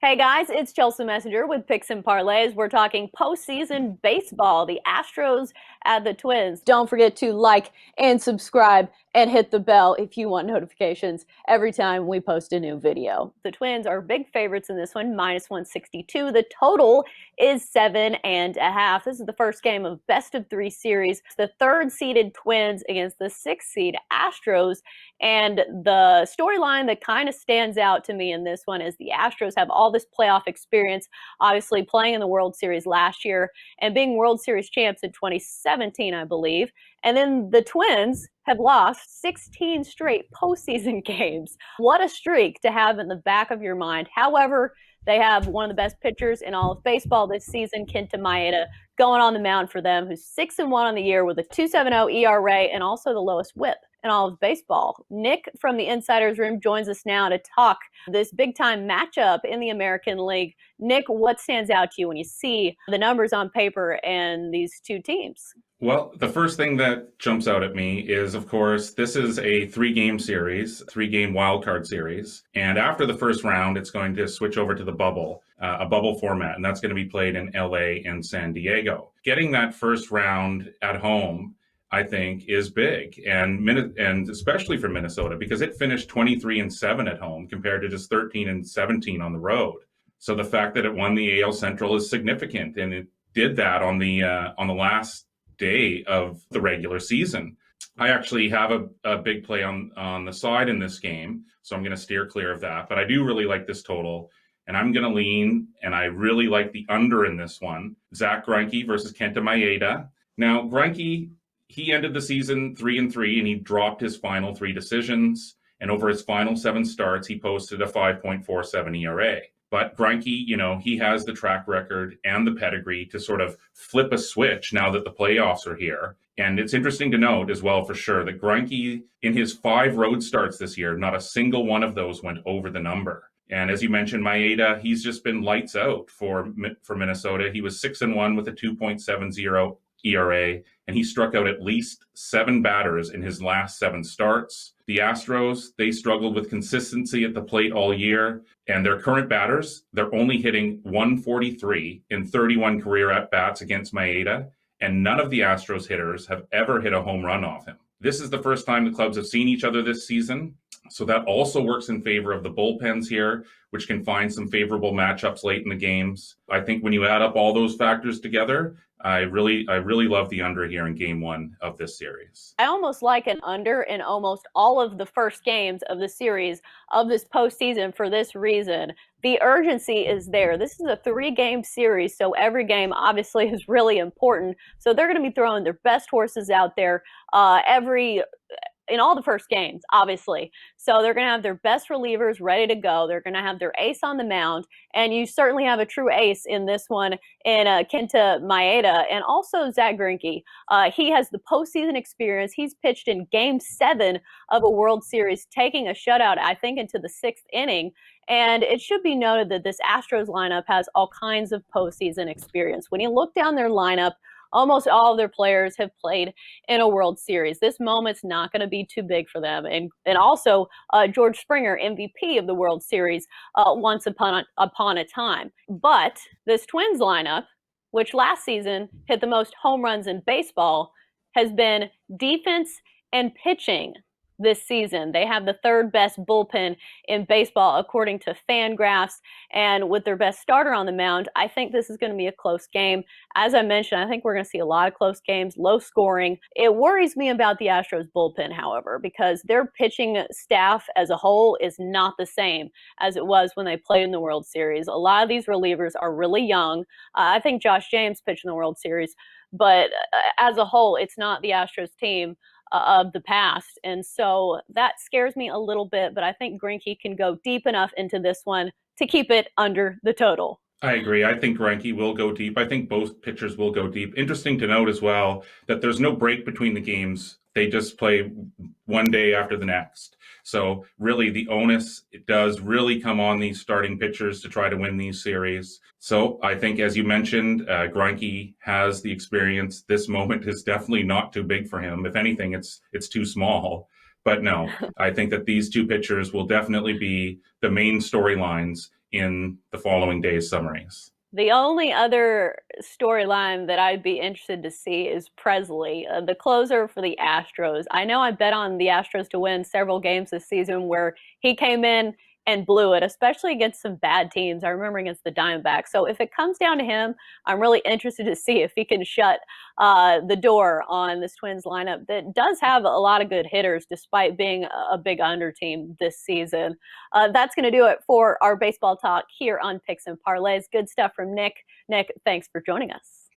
Hey guys, it's Chelsa Messenger with Picks and Parlays. We're talking postseason baseball, the Astros at the Twins. Don't forget to like and subscribe and hit the bell if you want notifications every time we post a new video. The Twins are big favorites in this one, minus 162. The total is 7.5. This is the first game of best of three series. The third seeded Twins against the sixth seed Astros. And the storyline that kind of stands out to me in this one is the Astros have all this playoff experience, obviously playing in the World Series last year and being World Series champs in 2017, I believe. And then the Twins have lost 16 straight postseason games. What a streak to have in the back of your mind. However, they have one of the best pitchers in all of baseball this season, Kenta Maeda, going on the mound for them, who's 6-1 on the year with a 2.70 ERA and also the lowest WHIP in all of baseball. Nick from the Insiders Room joins us now to talk this big-time matchup in the American League. Nick, what stands out to you when you see the numbers on paper and these two teams? Well, the first thing that jumps out at me is, of course, this is a three-game series, three-game wildcard series. And after the first round, it's going to switch over to the bubble, a bubble format, and that's going to be played in LA and San Diego. Getting that first round at home, I think, is big, and especially for Minnesota, because it finished 23-7 at home compared to just 13-17 on the road. So the fact that it won the AL Central is significant, and it did that on the last day of the regular season. I actually have a big play on the side in this game, so I'm going to steer clear of that. But I do really like this total, and I'm going to lean, and I really like the under in this one. Zack Greinke versus Kenta Maeda. Now, Greinke, he ended the season 3-3, and he dropped his final three decisions. And over his final 7 starts, he posted a 5.47 ERA. But Greinke, he has the track record and the pedigree to sort of flip a switch now that the playoffs are here. And it's interesting to note as well, for sure, that Greinke, in his 5 road starts this year, not a single one of those went over the number. And as you mentioned, Maeda, he's just been lights out for Minnesota. He was 6-1 with a 2.70 ERA, and he struck out at least 7 batters in his last 7 starts. The Astros, they struggled with consistency at the plate all year, and their current batters, they're only hitting 143 in 31 career at-bats against Maeda, and none of the Astros hitters have ever hit a home run off him. This is the first time the clubs have seen each other this season, so that also works in favor of the bullpens here, which can find some favorable matchups late in the games. I think when you add up all those factors together, I really love the under here in game 1 of this series. I almost like an under in almost all of the first games of the series of this postseason for this reason. The urgency is there. This is a 3-game series, so every game obviously is really important. So they're going to be throwing their best horses out there in all the first games, obviously. So they're going to have their best relievers ready to go. They're going to have their ace on the mound. And you certainly have a true ace in this one in Kenta Maeda and also Zack Greinke. He has the postseason experience. He's pitched in Game 7 of a World Series, taking a shutout, I think, into the 6th inning. And it should be noted that this Astros lineup has all kinds of postseason experience. When you look down their lineup, almost all of their players have played in a World Series. This moment's not going to be too big for them. And also George Springer, MVP of the World Series once upon a time. But this Twins lineup, which last season hit the most home runs in baseball, has been defense and pitching this season. They have the 3rd best bullpen in baseball according to Fangraphs, and with their best starter on the mound, I think this is going to be a close game. As I mentioned, I think we're going to see a lot of close games, low scoring. It worries me about the Astros bullpen, however, because their pitching staff as a whole is not the same as it was when they played in the World Series. A lot of these relievers are really young. I think Josh James pitched in the World Series, but as a whole, it's not the Astros team of the past. And so that scares me a little bit, but I think Greinke can go deep enough into this one to keep it under the total. I agree. I think Greinke will go deep. I think both pitchers will go deep. Interesting to note as well that there's no break between the games. They just play one day after the next. So really the onus, it does really come on these starting pitchers to try to win these series. So I think, as you mentioned, Greinke has the experience. This moment is definitely not too big for him. If anything, it's too small. But no, I think that these two pitchers will definitely be the main storylines in the following day's summaries. The only other storyline that I'd be interested to see is Presley, the closer for the Astros. I know I bet on the Astros to win several games this season where he came in and blew it, especially against some bad teams. I remember against the Diamondbacks. So if it comes down to him, I'm really interested to see if he can shut the door on this Twins lineup that does have a lot of good hitters despite being a big under team this season. That's going to do it for our baseball talk here on Picks and Parlays. Good stuff from Nick. Nick, thanks for joining us.